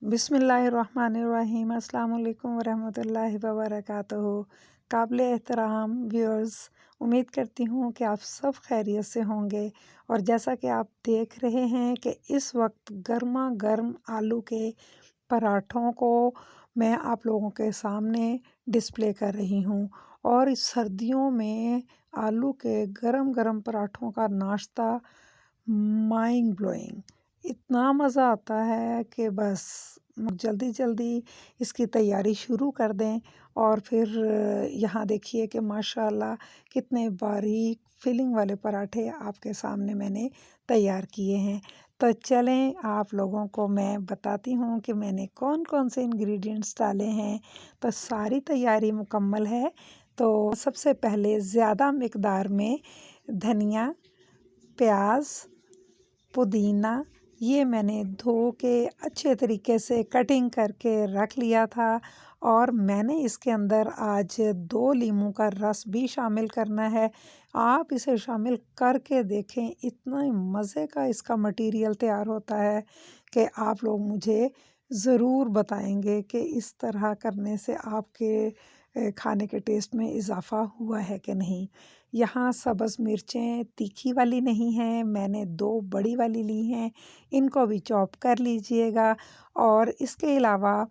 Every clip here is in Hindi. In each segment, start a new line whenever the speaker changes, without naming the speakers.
बिस्मिल्लाहिर्रहमानिर्रहीम अस्सलाम वालेकुम वरहमतुल्लाहि वबरकातुहू। काबिल एहतराम व्यूअर्स, उम्मीद करती हूँ कि आप सब खैरियत से होंगे। और जैसा कि आप देख रहे हैं कि इस वक्त गर्मा गर्म आलू के पराठों को मैं आप लोगों के सामने डिस्प्ले कर रही हूँ। और इस सर्दियों में आलू के गरम गरम पराठों का नाश्ता माइंड ब्लोइंग, इतना मज़ा आता है कि बस जल्दी जल्दी इसकी तैयारी शुरू कर दें। और फिर यहाँ देखिए कि माशाल्लाह कितने बारीक फिलिंग वाले पराठे आपके सामने मैंने तैयार किए हैं। तो चलें आप लोगों को मैं बताती हूँ कि मैंने कौन कौन से इंग्रेडिएंट्स डाले हैं। तो सारी तैयारी मुकम्मल है। तो सबसे पहले ज़्यादा मिकदार में धनिया, प्याज, पुदीना ये मैंने धो के अच्छे तरीके से कटिंग करके रख लिया था। और मैंने इसके अंदर आज 2 लीमू का रस भी शामिल करना है। आप इसे शामिल करके देखें, इतना मज़े का इसका मटेरियल तैयार होता है कि आप लोग मुझे ज़रूर बताएंगे कि इस तरह करने से आपके खाने के टेस्ट में इजाफ़ा हुआ है कि नहीं। यहाँ सब्ज़ मिर्चें तीखी वाली नहीं हैं, मैंने 2 बड़ी वाली ली हैं, इनको भी चॉप कर लीजिएगा। और इसके अलावा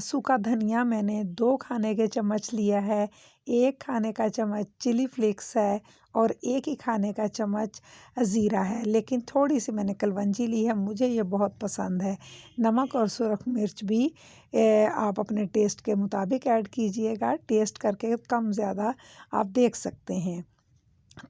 सूखा धनिया मैंने 2 खाने के चम्मच लिया है, 1 खाने का चम्मच चिली फ्लेक्स है और 1 ही खाने का चम्मच ज़ीरा है। लेकिन थोड़ी सी मैंने कलवंजी ली है, मुझे ये बहुत पसंद है। नमक और सुरख मिर्च भी आप अपने टेस्ट के मुताबिक ऐड कीजिएगा, टेस्ट करके कम ज़्यादा आप देख सकते हैं।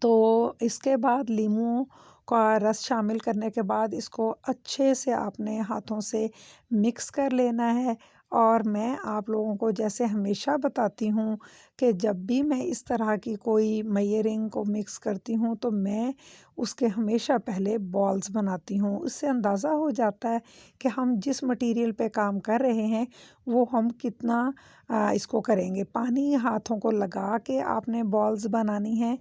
तो इसके बाद लीमू का रस शामिल करने के बाद इसको अच्छे से आपने हाथों से मिक्स कर लेना है। और मैं आप लोगों को जैसे हमेशा बताती हूँ कि जब भी मैं इस तरह की कोई मेजरिंग को मिक्स करती हूँ तो मैं उसके हमेशा पहले बॉल्स बनाती हूँ। उससे अंदाज़ा हो जाता है कि हम जिस मटेरियल पे काम कर रहे हैं वो हम कितना इसको करेंगे। पानी हाथों को लगा के आपने बॉल्स बनानी है।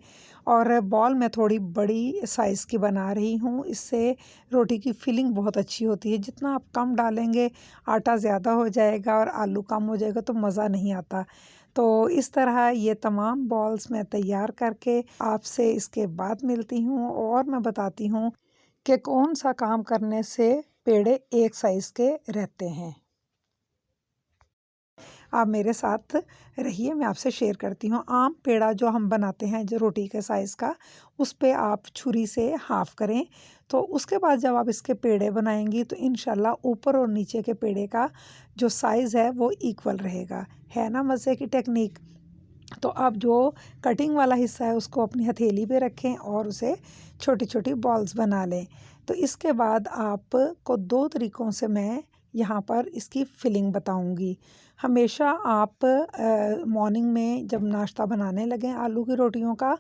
और बॉल मैं थोड़ी बड़ी साइज़ की बना रही हूँ, इससे रोटी की फिलिंग बहुत अच्छी होती है। जितना आप कम डालेंगे आटा ज़्यादा हो जाएगा और आलू कम हो जाएगा तो मज़ा नहीं आता। तो इस तरह ये तमाम बॉल्स मैं तैयार करके आपसे इसके बाद मिलती हूँ और मैं बताती हूँ कि कौन सा काम करने से पेड़े एक साइज़ के रहते हैं। आप मेरे साथ रहिए, मैं आपसे शेयर करती हूँ। आम पेड़ा जो हम बनाते हैं जो रोटी के साइज़ का, उस पे आप छुरी से हाफ़ करें। तो उसके बाद जब आप इसके पेड़े बनाएंगी तो इंशाल्लाह ऊपर और नीचे के पेड़े का जो साइज़ है वो इक्वल रहेगा। है ना मज़े की टेक्निक। तो अब जो कटिंग वाला हिस्सा है उसको अपनी हथेली पे रखें और उसे छोटी छोटी बॉल्स बना लें। तो इसके बाद आपको 2 तरीक़ों से मैं यहाँ पर इसकी फिलिंग बताऊँगी। हमेशा आप मॉर्निंग में जब नाश्ता बनाने लगें आलू की रोटियों का,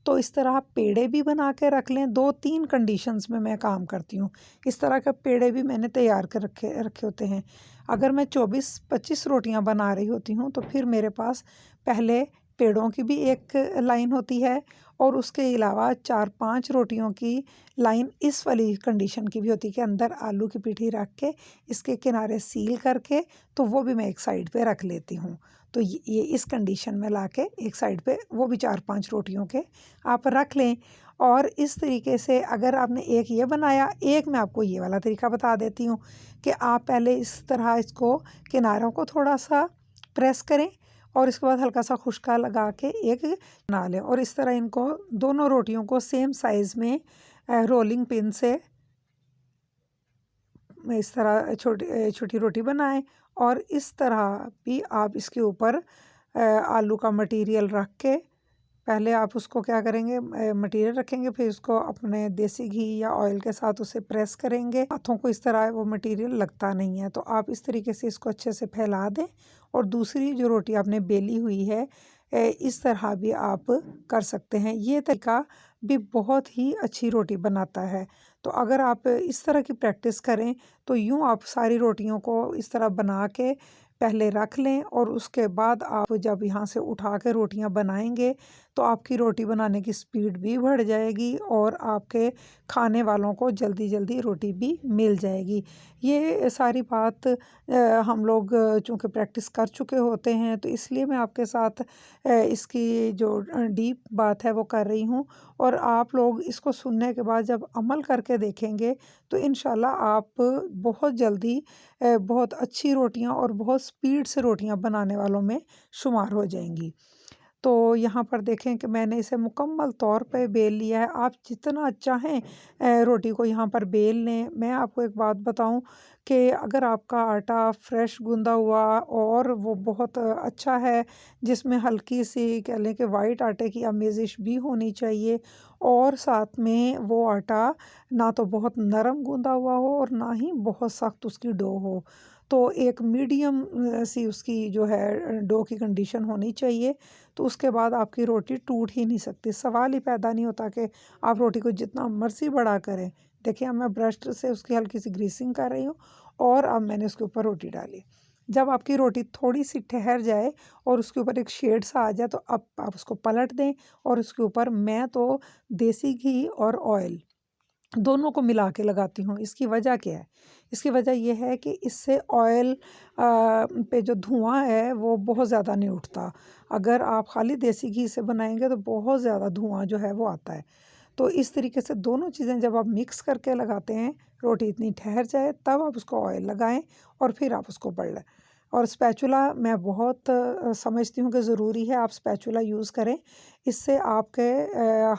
तो इस तरह पेड़े भी बना के रख लें। 2-3 कंडीशंस में मैं काम करती हूँ। इस तरह के पेड़े भी मैंने तैयार कर रखे रखे होते हैं। अगर मैं 24-25 रोटियाँ बना रही होती हूँ तो फिर मेरे पास पहले पेड़ों की भी एक लाइन होती है और उसके अलावा 4-5 रोटियों की लाइन इस वाली कंडीशन की भी होती है कि अंदर आलू की पीठी रख के इसके किनारे सील करके तो वो भी मैं एक साइड पे रख लेती हूँ। तो ये इस कंडीशन में लाके एक साइड पे वो भी 4-5 रोटियों के आप रख लें। और इस तरीके से अगर आपने एक ये बनाया, एक मैं आपको ये वाला तरीका बता देती हूँ कि आप पहले इस तरह इसको किनारों को थोड़ा सा प्रेस करें और इसके बाद हल्का सा खुशका लगा के एक बना लें। और इस तरह इनको दोनों रोटियों को सेम साइज़ में रोलिंग पिन से इस तरह छोटी छोटी रोटी बनाएं। और इस तरह भी आप इसके ऊपर आलू का मटेरियल रख के पहले आप उसको क्या करेंगे, मटेरियल रखेंगे, फिर उसको अपने देसी घी या ऑयल के साथ उसे प्रेस करेंगे। हाथों को इस तरह वो मटेरियल लगता नहीं है। तो आप इस तरीके से इसको अच्छे से फैला दें। और दूसरी जो रोटी आपने बेली हुई है इस तरह भी आप कर सकते हैं। ये तरीका भी बहुत ही अच्छी रोटी बनाता है। तो अगर आप इस तरह की प्रैक्टिस करें तो यूँ आप सारी रोटियों को इस तरह बना के पहले रख लें और उसके बाद आप जब यहाँ से उठा के रोटियाँ बनाएंगे तो आपकी रोटी बनाने की स्पीड भी बढ़ जाएगी और आपके खाने वालों को जल्दी जल्दी रोटी भी मिल जाएगी। ये सारी बात हम लोग चूँकि प्रैक्टिस कर चुके होते हैं, तो इसलिए मैं आपके साथ इसकी जो डीप बात है वो कर रही हूँ। और आप लोग इसको सुनने के बाद जब अमल करके देखेंगे तो इंशाल्लाह आप बहुत जल्दी बहुत अच्छी रोटियां और बहुत स्पीड से रोटियां बनाने वालों में शुमार हो जाएंगी। तो यहाँ पर देखें कि मैंने इसे मुकम्मल तौर पे बेल लिया है। आप जितना चाहें रोटी को यहाँ पर बेल लें। मैं आपको एक बात बताऊं कि अगर आपका आटा फ्रेश गूंदा हुआ और वो बहुत अच्छा है, जिसमें हल्की सी कह लें कि वाइट आटे की आमेज़िश भी होनी चाहिए, और साथ में वो आटा ना तो बहुत नरम गूंदा हुआ हो और ना ही बहुत सख्त उसकी डो हो, तो एक मीडियम सी उसकी जो है डो की कंडीशन होनी चाहिए। तो उसके बाद आपकी रोटी टूट ही नहीं सकती। सवाल ही पैदा नहीं होता कि आप रोटी को जितना मर्ज़ी बड़ा करें। देखिए, अब मैं ब्रश से उसकी हल्की सी ग्रीसिंग कर रही हूँ और अब मैंने उसके ऊपर रोटी डाली। जब आपकी रोटी थोड़ी सी ठहर जाए और उसके ऊपर एक शेड सा आ जाए, तो अब आप उसको पलट दें और उसके ऊपर मैं तो देसी घी और ऑयल दोनों को मिला के लगाती हूँ। इसकी वजह क्या है? इसकी वजह ये है कि इससे ऑयल पे जो धुआँ है वो बहुत ज़्यादा नहीं उठता। अगर आप खाली देसी घी से बनाएंगे तो बहुत ज़्यादा धुआँ जो है वो आता है। तो इस तरीके से दोनों चीज़ें जब आप मिक्स करके लगाते हैं, रोटी इतनी ठहर जाए तब आप उसको ऑयल लगाएं और फिर आप उसको पलटें। और स्पैचुला मैं बहुत समझती हूँ कि ज़रूरी है आप स्पैचुला यूज़ करें। इससे आपके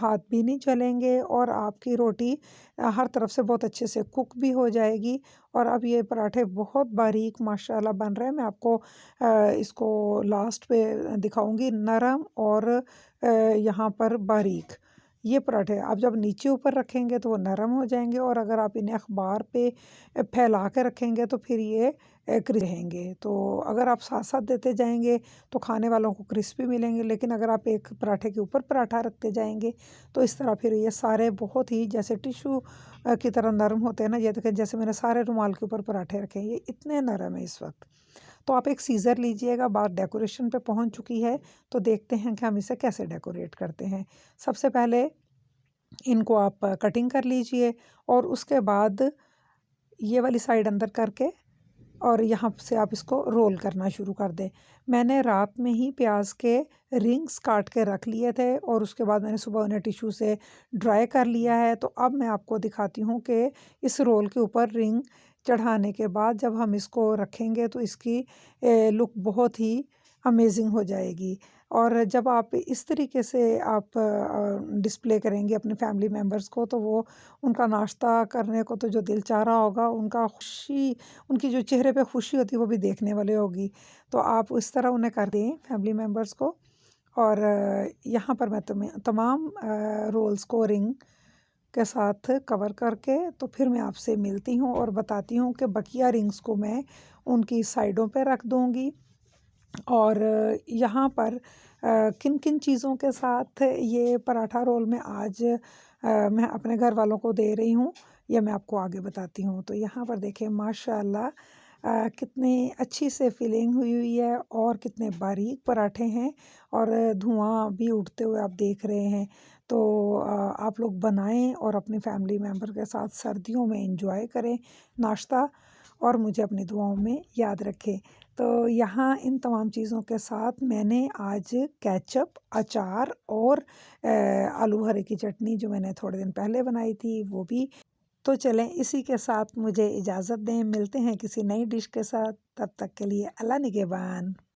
हाथ भी नहीं जलेंगे और आपकी रोटी हर तरफ से बहुत अच्छे से कुक भी हो जाएगी। और अब ये पराठे बहुत बारीक माशाल्लाह बन रहे हैं। मैं आपको इसको लास्ट पे दिखाऊंगी, नरम और यहाँ पर बारीक। ये पराठे आप जब नीचे ऊपर रखेंगे तो वो नरम हो जाएंगे, और अगर आप इन्हें अखबार पे फैला के रखेंगे तो फिर ये रहेंगे। तो अगर आप साथ साथ देते जाएंगे तो खाने वालों को क्रिस्पी मिलेंगे, लेकिन अगर आप एक पराठे के ऊपर पराठा रखते जाएंगे तो इस तरह फिर ये सारे बहुत ही जैसे टिश्यू की तरह नरम होते हैं ना। ये देखें, जैसे मैंने सारे रुमाल के ऊपर पराठे रखे हैं, ये इतने नरम है इस वक्त। तो आप एक सीज़र लीजिएगा। बात डेकोरेशन पे पहुंच चुकी है, तो देखते हैं कि हम इसे कैसे डेकोरेट करते हैं। सबसे पहले इनको आप कटिंग कर लीजिए और उसके बाद ये वाली साइड अंदर करके और यहाँ से आप इसको रोल करना शुरू कर दें। मैंने रात में ही प्याज के रिंग्स काट के रख लिए थे और उसके बाद मैंने सुबह उन्हें टिश्यू से ड्राई कर लिया है। तो अब मैं आपको दिखाती हूँ कि इस रोल के ऊपर रिंग चढ़ाने के बाद जब हम इसको रखेंगे तो इसकी लुक बहुत ही अमेजिंग हो जाएगी। और जब आप इस तरीके से आप डिस्प्ले करेंगे अपने फैमिली मेम्बर्स को, तो वो उनका नाश्ता करने को तो जो दिल चाह रहा होगा, उनका खुशी, उनकी जो चेहरे पे खुशी होती है वो भी देखने वाले होगी। तो आप इस तरह उन्हें कर दें फैमिली मेम्बर्स को। और यहाँ पर मैं तुम्हें तमाम रोल्स को रिंग के साथ कवर करके तो फिर मैं आपसे मिलती हूँ और बताती हूँ कि बकिया रिंग्स को मैं उनकी साइडों पे रख दूँगी। और यहाँ पर किन किन चीज़ों के साथ ये पराठा रोल मैं आज मैं अपने घर वालों को दे रही हूँ, ये मैं आपको आगे बताती हूँ। तो यहाँ पर देखें माशाल्लाह कितनी अच्छी से फिलिंग हुई हुई है और कितने बारीक पराठे हैं और धुआं भी उठते हुए आप देख रहे हैं। तो आप लोग बनाएं और अपनी फैमिली मेम्बर के साथ सर्दियों में एंजॉय करें नाश्ता, और मुझे अपनी दुआओं में याद रखें। तो यहाँ इन तमाम चीज़ों के साथ मैंने आज केचप, अचार और आलू हरे की चटनी जो मैंने थोड़े दिन पहले बनाई थी वो भी। तो चलें, इसी के साथ मुझे इजाज़त दें। मिलते हैं किसी नई डिश के साथ। तब तक के लिए अल्लाह निगहबान।